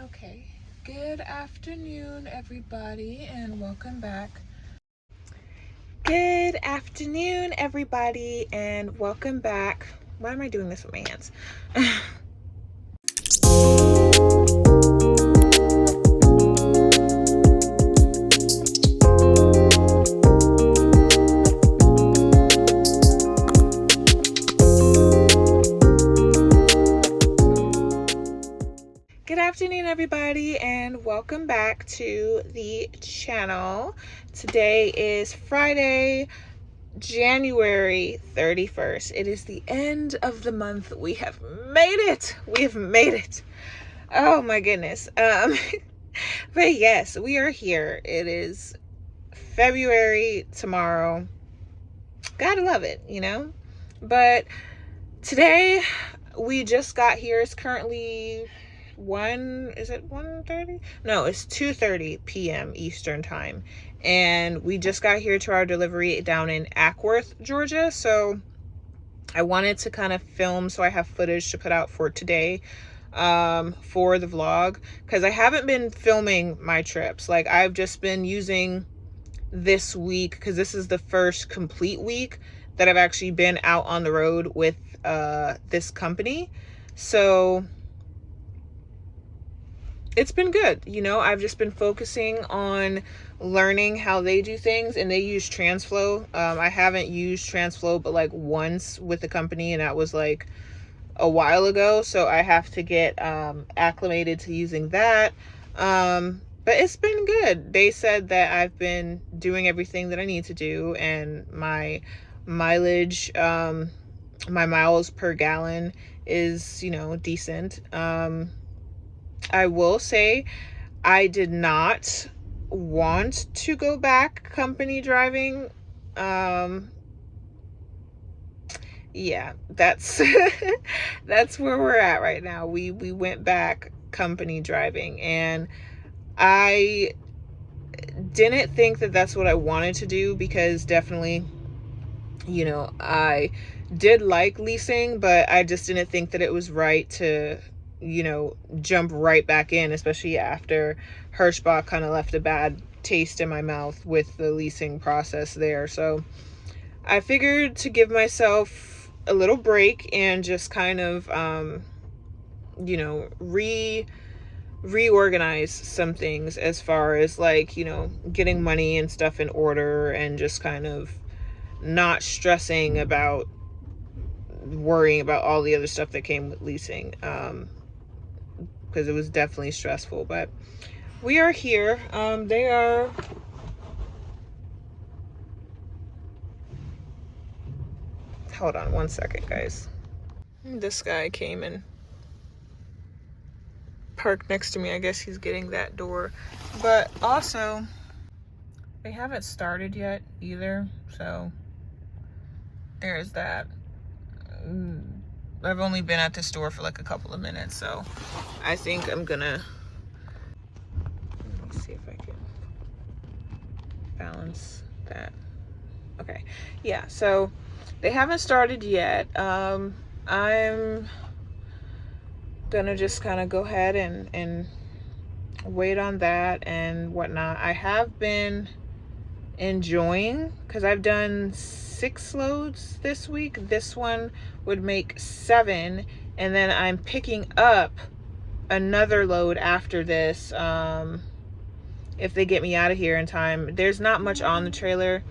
Okay, good afternoon, everybody, and welcome back. Good afternoon, everybody, and welcome back. Why am I doing this with my hands? Good afternoon, everybody, and welcome back to the channel. Today is Friday, January 31st. It is the end of the month. We have made it. We have made it. Oh my goodness. But yes, we are here. It is February tomorrow. Gotta love it, you know? But today we just got here. It's currently is it 1:30? No, it's 2:30 p.m. Eastern time. And we just got here to our delivery down in Ackworth, Georgia. So I wanted to kind of film so I have footage to put out for today, for the vlog, because I haven't been filming my trips. Like, I've just been using this week, because this is the first complete week that I've actually been out on the road with this company. So it's been good. You know, I've just been focusing on learning how they do things, and they use TransFlow. I haven't used TransFlow but like once with the company, and that was like a while ago, so I have to get acclimated to using that. But it's been good. They said that I've been doing everything that I need to do, and my mileage, my miles per gallon is, you know, decent. I will say I did not want to go back company driving. Yeah, that's that's where we're at right now. We went back company driving, and I didn't think that that's what I wanted to do, because definitely, you know, I did like leasing, but I just didn't think that it was right to, you know, jump right back in, especially after Hirschbach kind of left a bad taste in my mouth with the leasing process there. So I figured to give myself a little break and just kind of, you know, reorganize some things as far as, like, you know, getting money and stuff in order, and just kind of not stressing about worrying about all the other stuff that came with leasing, because it was definitely stressful. But we are here. They are, hold on one second, guys. This guy came and parked next to me. I guess he's getting that door. But also, they haven't started yet either, so there's that. I've only been at the store for like a couple of minutes, so I think I'm gonna, let me see if I can balance that. Okay, yeah, so they haven't started yet. I'm gonna just kind of go ahead and wait on that and whatnot. I have been enjoying, because I've done 6 loads this week. This one would make 7, and then I'm picking up another load after this, if they get me out of here in time. There's not much on the trailer.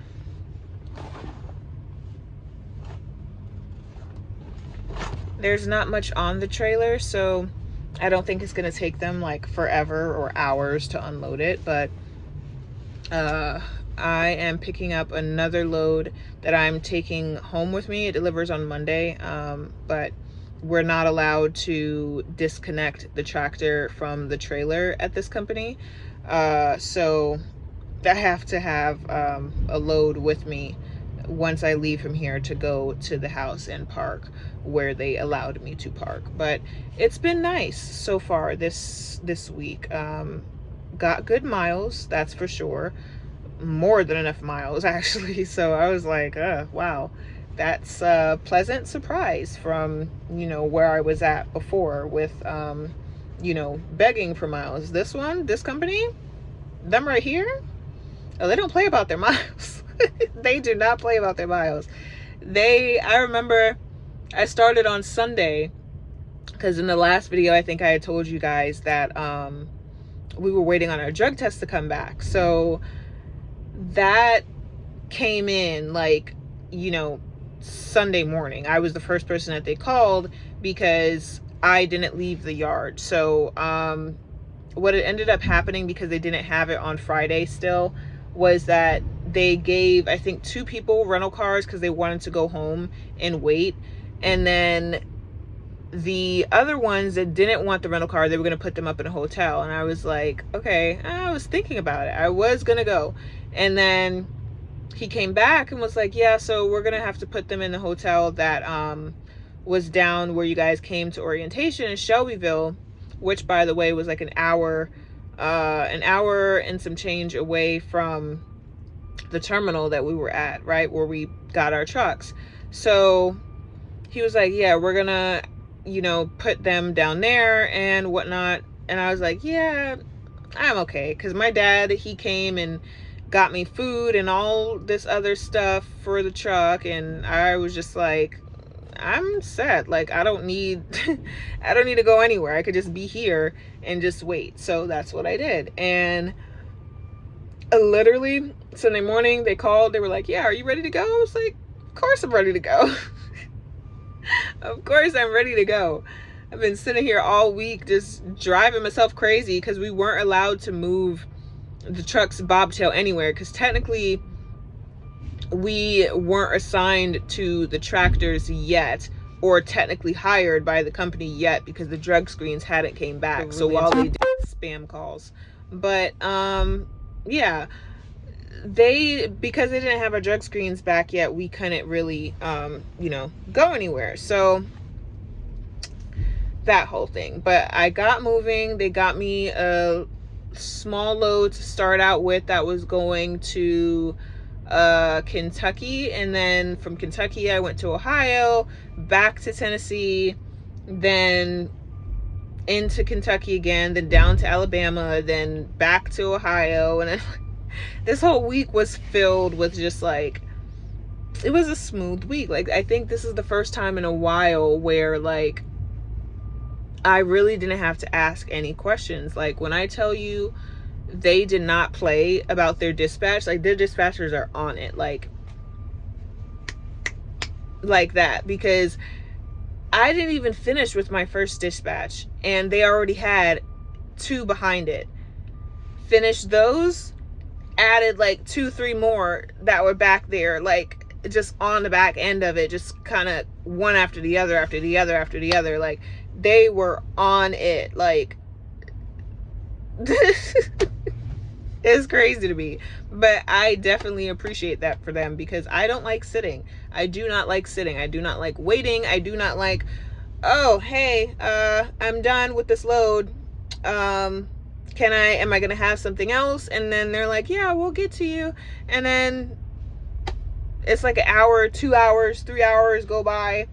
So I don't think it's gonna take them like forever or hours to unload it. But I am picking up another load that I'm taking home with me. It delivers on Monday, but we're not allowed to disconnect the tractor from the trailer at this company. So I have to have a load with me once I leave from here to go to the house and park where they allowed me to park. But it's been nice so far this week. Got good miles, that's for sure. More than enough miles, actually. So I was like, wow, that's a pleasant surprise from, you know, where I was at before with you know, begging for miles. This company, them right here, oh, they don't play about their miles. They do not play about their miles. I remember I started on Sunday, because in the last video, I think I had told you guys that we were waiting on our drug test to come back. So that came in like, you know, Sunday morning. I was the first person that they called because I didn't leave the yard. So what it ended up happening, because they didn't have it on Friday still, was that they gave, I think, 2 people rental cars because they wanted to go home and wait. And then the other ones that didn't want the rental car, they were going to put them up in a hotel. And I was like, okay, I was thinking about it. I was going to go. And then he came back and was like, yeah, so we're going to have to put them in the hotel that was down where you guys came to orientation in Shelbyville, which, by the way, was like an hour and some change away from the terminal that we were at, right, where we got our trucks. So he was like, yeah, we're gonna, you know, put them down there and whatnot. And I was like, yeah, I'm okay, because my dad, he came and got me food and all this other stuff for the truck, and I was just like, I'm set. Like, I don't need I don't need to go anywhere. I could just be here and just wait. So that's what I did. And literally Sunday morning they called, they were like, yeah, are you ready to go? I was like, of course I'm ready to go. Of course I'm ready to go. I've been sitting here all week just driving myself crazy because we weren't allowed to move the truck's bobtail anywhere, because technically we weren't assigned to the tractors yet, or technically hired by the company yet, because the drug screens hadn't came back. Really? So while they did spam calls, but yeah, because they didn't have our drug screens back yet, we couldn't really you know, go anywhere. So that whole thing. But I got moving. They got me a small load to start out with that was going to Kentucky, and then from Kentucky I went to Ohio, back to Tennessee, then into Kentucky again, then down to Alabama, then back to Ohio. And then this whole week was filled with just like, it was a smooth week. Like, I think this is the first time in a while where like I really didn't have to ask any questions. Like, when I tell you they did not play about their dispatch, like their dispatchers are on it, like that, because I didn't even finish with my first dispatch and they already had 2 behind it. Finished those, added like 2-3 more that were back there, like just on the back end of it, just kind of one after the other after the other after the other. Like, they were on it. Like, it's crazy to me, but I definitely appreciate that for them, because I don't like sitting. I do not like sitting. I do not like waiting. I do not like, oh, hey, I'm done with this load. Am I gonna have something else? And then they're like, yeah, we'll get to you. And then it's like an hour, 2 hours, 3 hours go by,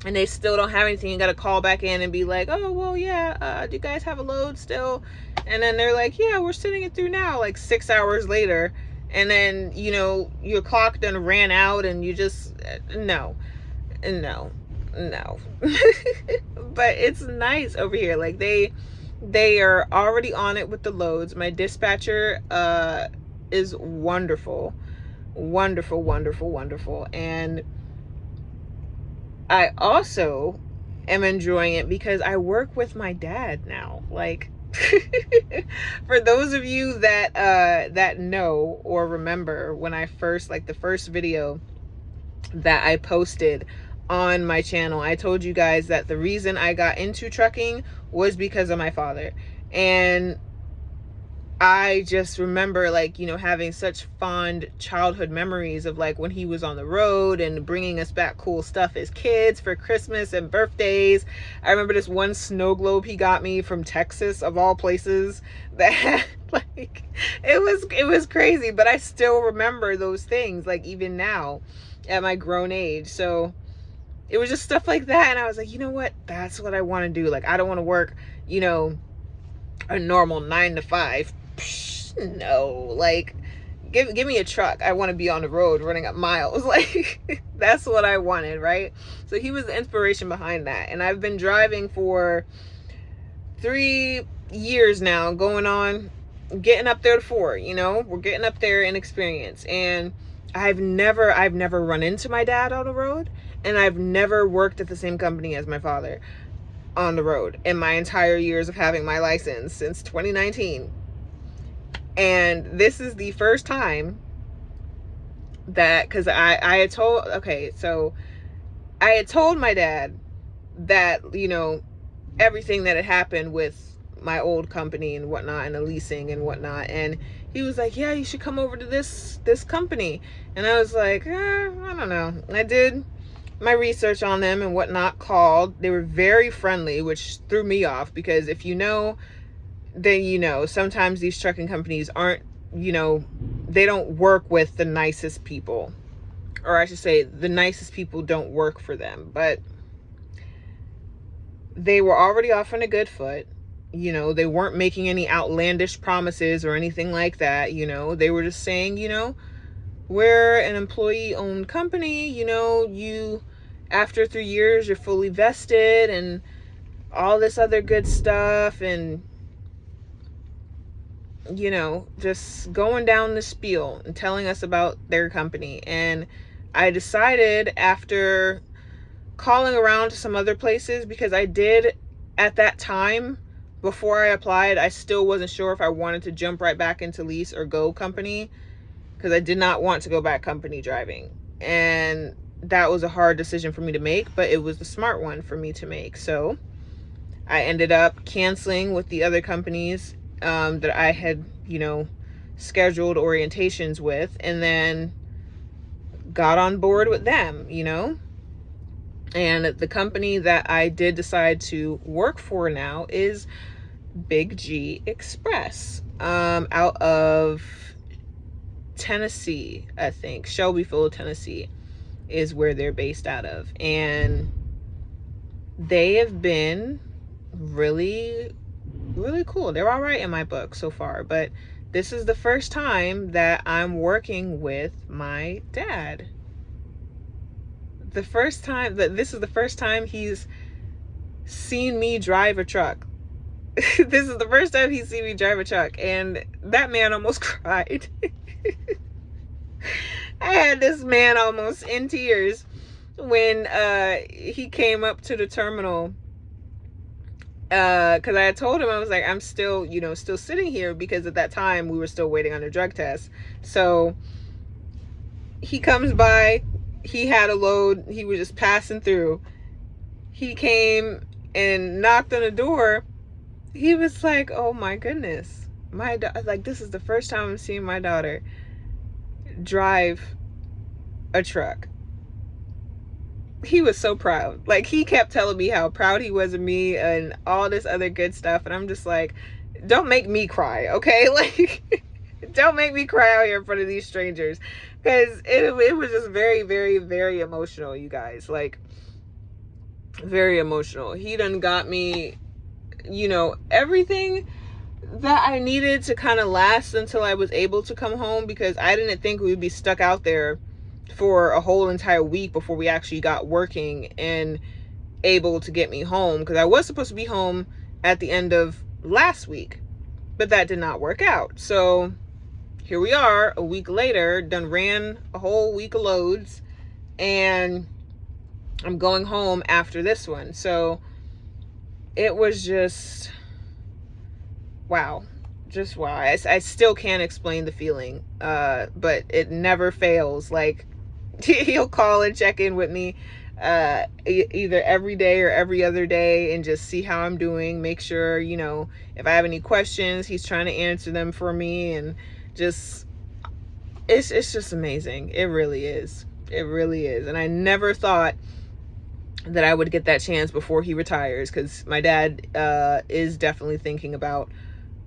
and they still don't have anything. You got to call back in and be like, oh, well, yeah, do you guys have a load still? And then they're like, yeah, we're sending it through now, like 6 hours later. And then, you know, your clock done ran out and you just, no. But it's nice over here. Like, they are already on it with the loads. My dispatcher is wonderful. Wonderful. And I also am enjoying it because I work with my dad now. Like, for those of you that know or remember when I first, like the first video that I posted on my channel, I told you guys that the reason I got into trucking was because of my father. And I just remember, like, you know, having such fond childhood memories of like when he was on the road and bringing us back cool stuff as kids for Christmas and birthdays. I remember this one snow globe he got me from Texas, of all places, that had, like, it was crazy, but I still remember those things, like, even now at my grown age. So it was just stuff like that, and I was like, you know what, that's what I want to do. Like, I don't want to work, you know, a normal 9 to 5. Psh, no, like, give me a truck. I want to be on the road running up miles. Like, that's what I wanted, right? So he was the inspiration behind that. And I've been driving for 3 years now, going on, getting up there to 4, you know, we're getting up there in experience. And I've never run into my dad on the road, and I've never worked at the same company as my father on the road in my entire years of having my license since 2019. And this is the first time that, because I had told, okay, so I had told my dad that, you know, everything that had happened with my old company and whatnot, and the leasing and whatnot, and he was like, yeah, you should come over to this company. And I was like, I don't know. I did my research on them and whatnot, called. They were very friendly, which threw me off, because if you know, then you know, sometimes these trucking companies aren't, you know, they don't work with the nicest people, or I should say the nicest people don't work for them. But they were already off on a good foot. You know, they weren't making any outlandish promises or anything like that. You know, they were just saying, you know, we're an employee owned company, you know, you, after 3 years, you're fully vested and all this other good stuff. And, you know, just going down the spiel and telling us about their company. And I decided, after calling around to some other places, because I did at that time, before I applied, I still wasn't sure if I wanted to jump right back into lease or go company, because I did not want to go back company driving. And that was a hard decision for me to make, but it was the smart one for me to make. So I ended up canceling with the other companies that I had, you know, scheduled orientations with, and then got on board with them, you know. And the company that I did decide to work for now is Big G Express, out of Tennessee, I think. Shelbyville, Tennessee is where they're based out of. And they have been really, really cool. They're all right in my book so far, but this is the first time that I'm working with my dad. This is the first time he's seen me drive a truck. This is the first time he's seen me drive a truck, and that man almost cried. I had this man almost in tears when he came up to the terminal, because I had told him, I was like, I'm still, you know, still sitting here, because at that time we were still waiting on a drug test. So he comes by, he had a load, he was just passing through. He came and knocked on the door. He was like, oh my goodness, like, this is the first time I'm seeing my daughter drive a truck. He was so proud. Like, he kept telling me how proud he was of me and all this other good stuff. And I'm just like, don't make me cry, okay? Like, don't make me cry out here in front of these strangers, because it was just very, very, very emotional, you guys. Like, very emotional. He done got me, you know, everything that I needed to kind of last until I was able to come home, because I didn't think we would be stuck out there for a whole entire week before we actually got working and able to get me home, because I was supposed to be home at the end of last week, but that did not work out. So here we are, a week later, done ran a whole week of loads, and I'm going home after this one. So it was just wow. Just wow. I still can't explain the feeling, but it never fails. Like, he'll call and check in with me either every day or every other day, and just see how I'm doing, make sure, you know, if I have any questions, he's trying to answer them for me. And just, it's just amazing. It really is. It really is. And I never thought that I would get that chance before he retires, because my dad is definitely thinking about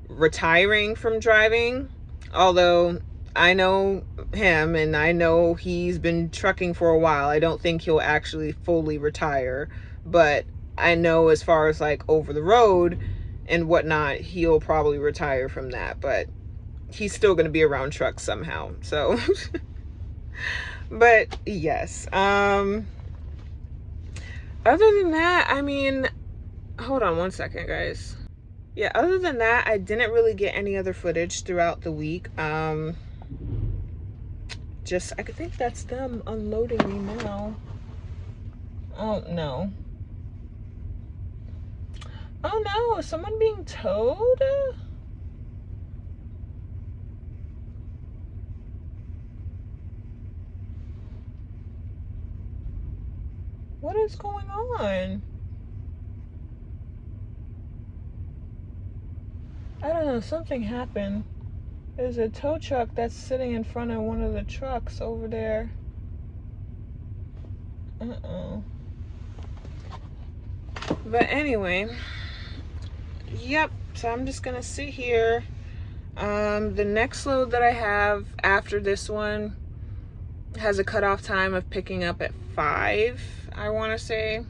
retiring from driving. Although I know him and I know he's been trucking for a while, I don't think he'll actually fully retire. But I know, as far as like over the road, and whatnot, he'll probably retire from that, but he's still going to be around trucks somehow. So, but yes. Other than that, I mean, hold on one second, guys. Yeah, other than that, I didn't really get any other footage throughout the week. Just, I think that's them unloading me now. Oh, no. Oh, no. Is someone being towed? What is going on? I don't know. Something happened. There's a tow truck that's sitting in front of one of the trucks over there. Uh-oh. But anyway, yep, so I'm just gonna sit here. The next load that I have after this one has a cutoff time of picking up at 5, I want to say.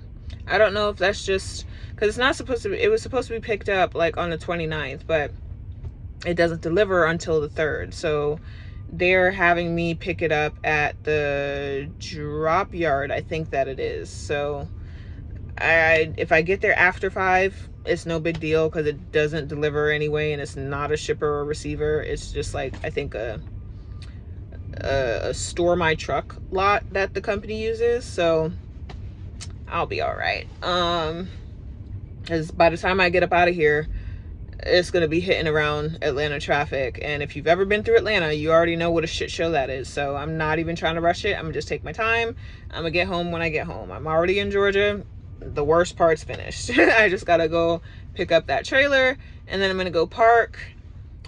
I don't know if that's just because it's not supposed to be, it was supposed to be picked up like on the 29th, but it doesn't deliver until the 3rd. So they're having me pick it up at the drop yard, I think that it is. So if I get there after 5, it's no big deal because it doesn't deliver anyway, and it's not a shipper or receiver. It's just like, I think a store my truck lot that the company uses. So I'll be all right. Because by the time I get up out of here, it's going to be hitting around Atlanta traffic. And if you've ever been through Atlanta, you already know what a shit show that is. So I'm not even trying to rush it. I'm going to just take my time. I'm going to get home when I get home. I'm already in Georgia. The worst part's finished. I just got to go pick up that trailer. And then I'm going to go park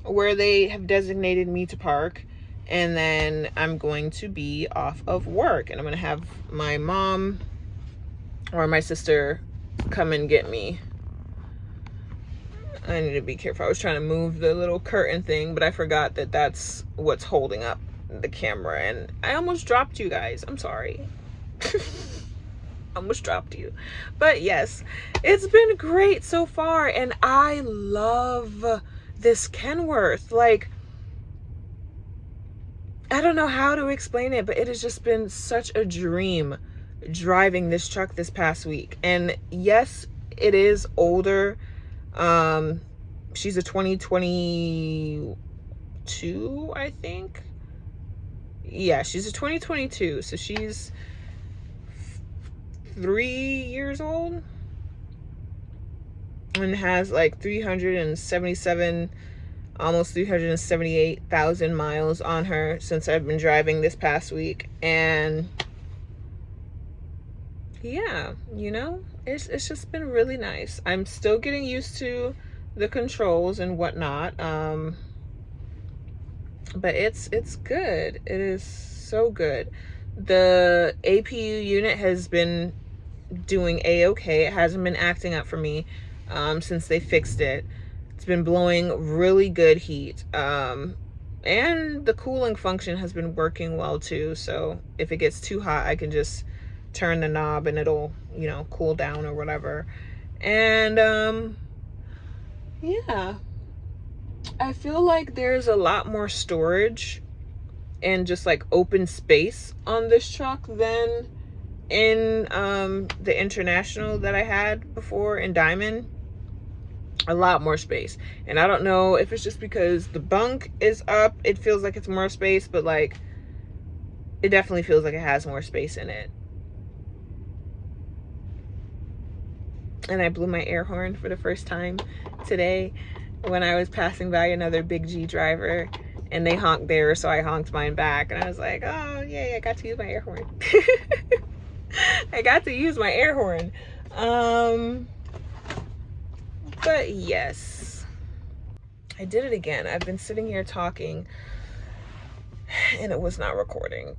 where they have designated me to park. And then I'm going to be off of work. And I'm going to have my mom or my sister come and get me. I need to be careful. I was trying to move the little curtain thing, but I forgot that that's what's holding up the camera. And I almost dropped you guys. I'm sorry. Almost dropped you. But yes, it's been great so far. And I love this Kenworth. Like, I don't know how to explain it, but it has just been such a dream driving this truck this past week. And yes, it is older. She's a 2022, I think. Yeah, she's a 2022, so she's 3 years old and has like 377, almost 378,000 miles on her since I've been driving this past week. And yeah, you know, it's just been really nice. I'm still getting used to the controls and whatnot, but it's good. It is so good. The APU unit has been doing a-okay. It hasn't been acting up for me since they fixed it. It's been blowing really good heat, and the cooling function has been working well too. So if it gets too hot, I can just turn the knob and it'll, you know, cool down or whatever. And yeah, I feel like there's a lot more storage and just like open space on this truck than in the International that I had before in Diamond. A lot more space. And I don't know if it's just because the bunk is up, it feels like it's more space, but like it definitely feels like it has more space in it. And I blew my air horn for the first time today when I was passing by another Big G driver, and they honked theirs, so I honked mine back. And I was like, oh yay, I got to use my air horn. I got to use my air horn. But yes, I did it again. I've been sitting here talking and it was not recording.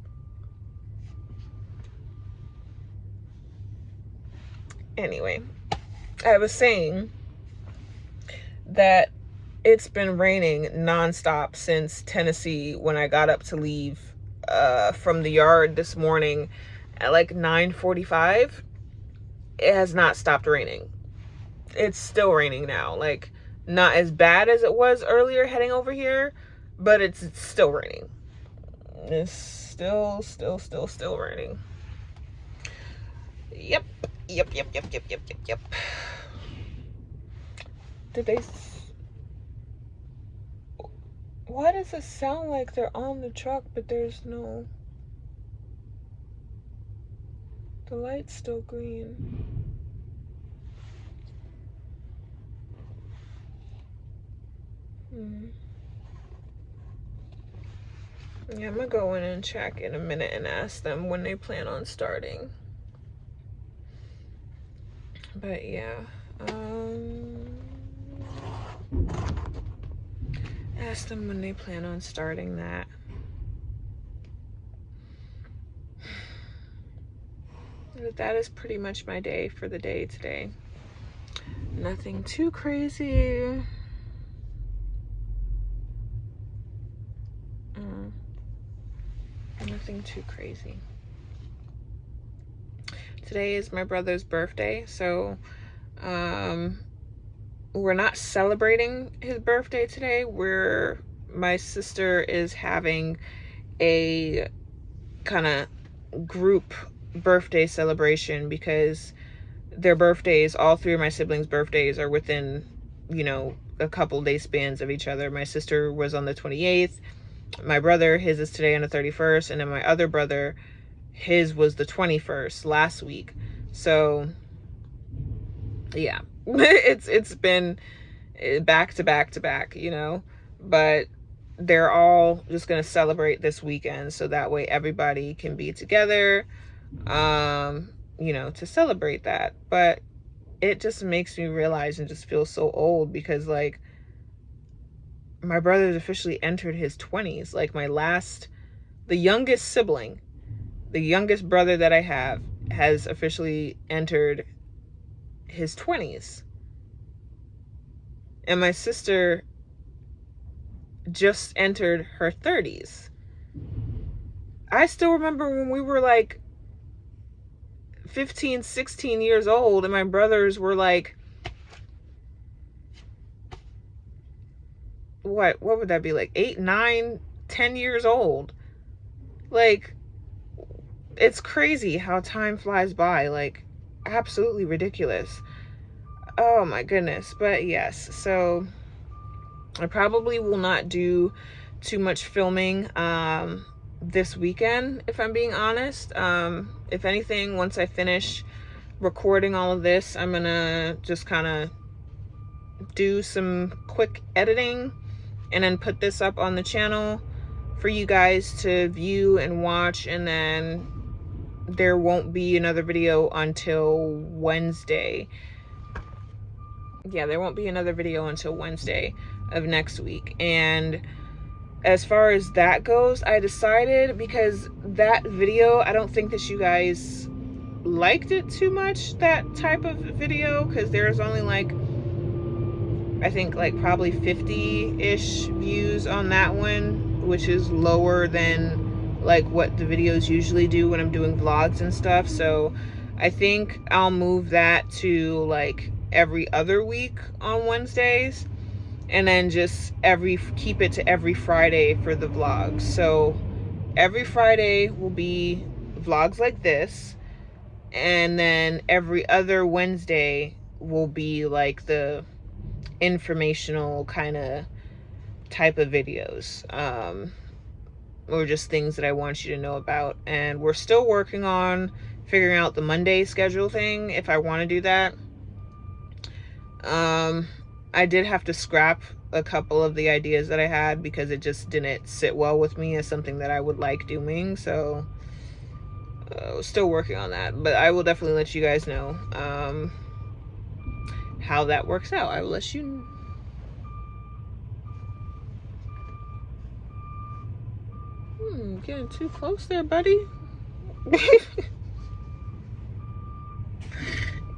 Anyway, I was saying that it's been raining nonstop since Tennessee when I got up to leave from the yard this morning at like 9:45. It has not stopped raining. It's still raining now. Like, Not as bad as it was earlier heading over here, but it's still raining. It's still raining. Yep. Did they... Why does it sound like they're on the truck, but there's no... The light's still green. Yeah, I'm gonna go in and check in a minute and ask them when they plan on starting. But yeah, ask them when they plan on starting that. But that is pretty much my day for the day today. Nothing too crazy. Nothing too crazy. Today is my brother's birthday, so we're not celebrating his birthday today. My sister is having a kind of group birthday celebration because their birthdays, all three of my siblings' birthdays, are within, you know, a couple day spans of each other. My sister was on the 28th. My brother, his is today on the 31st, and then my other brother, his was the 21st last week. So yeah, it's been back to back, you know, but they're all just gonna celebrate this weekend, so that way everybody can be together, you know, to celebrate that. But it just makes me realize and just feel so old because, like, my brother's officially entered his 20s. Like, the youngest sibling, the youngest brother that I have, has officially entered his 20s. And my sister just entered her 30s. I still remember when we were like 15, 16 years old, and my brothers were like, what would that be, like 8, 9, 10 years old? Like, it's crazy how time flies by, like absolutely ridiculous. Oh my goodness. But yes, so I probably will not do too much filming this weekend, if I'm being honest. If anything, once I finish recording all of this, I'm gonna just kind of do some quick editing and then put this up on the channel for you guys to view and watch, and then there won't be another video until Wednesday. Yeah, there won't be another video until Wednesday of next week. And as far as that goes, I decided, because that video, I don't think that you guys liked it too much, that type of video, because there's only like, I think like probably 50-ish views on that one, which is lower than like what the videos usually do when I'm doing vlogs and stuff. So I think I'll move that to like every other week on Wednesdays, and then just keep it to every Friday for the vlogs. So every Friday will be vlogs like this, and then every other Wednesday will be like the informational kind of type of videos, or just things that I want you to know about. And we're still working on figuring out the Monday schedule thing, if I want to do that. I did have to scrap a couple of the ideas that I had because it just didn't sit well with me as something that I would like doing. So still working on that, but I will definitely let you guys know how that works out. I will let you know. Getting too close there, buddy.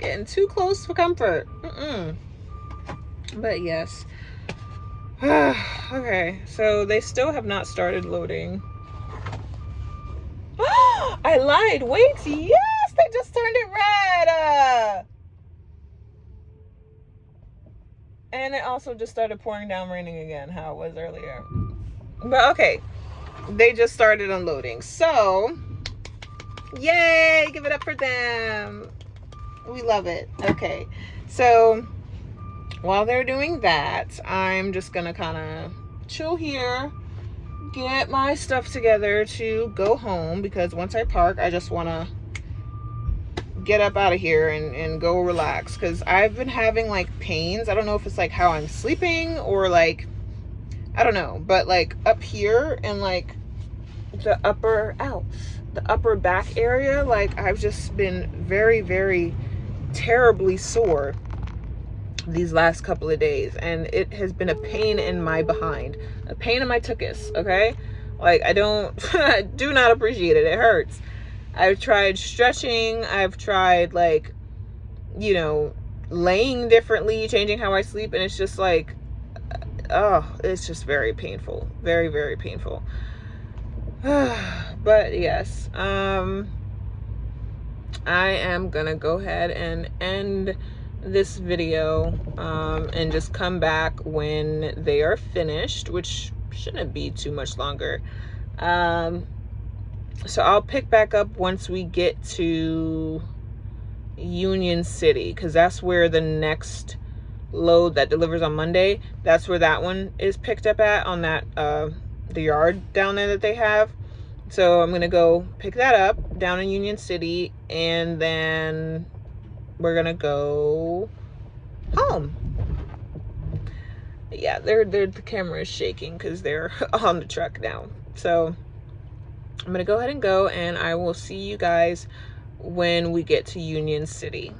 Getting too close for comfort. But yes. Okay, so they still have not started loading. I lied. Wait, yes, they just turned it red. And it also just started pouring down, raining again, how it was earlier. But okay, they just started unloading. So, yay, give it up for them. We love it. Okay, so while they're doing that, I'm just gonna kind of chill here, get my stuff together to go home, because once I park, I just want to get up out of here and go relax, because I've been having like pains. I don't know if it's like how I'm sleeping or like, I don't know, but like up here and like the upper back area, like I've just been very, very terribly sore these last couple of days, and it has been a pain in my behind, a pain in my tuchus. Okay, like I do not appreciate it. It hurts. I've tried stretching, I've tried like, you know, laying differently, changing how I sleep, and it's just like, oh, it's just very painful, very, very painful. But yes, I am gonna go ahead and end this video and just come back when they are finished, which shouldn't be too much longer. So I'll pick back up once we get to Union City, because that's where the next load that delivers on Monday, that's where that one is picked up at, on that the yard down there that they have. So I'm gonna go pick that up down in Union City, and then we're gonna go home. Yeah, the camera is shaking because they're on the truck now. So I'm gonna go ahead and go, and I will see you guys when we get to Union City.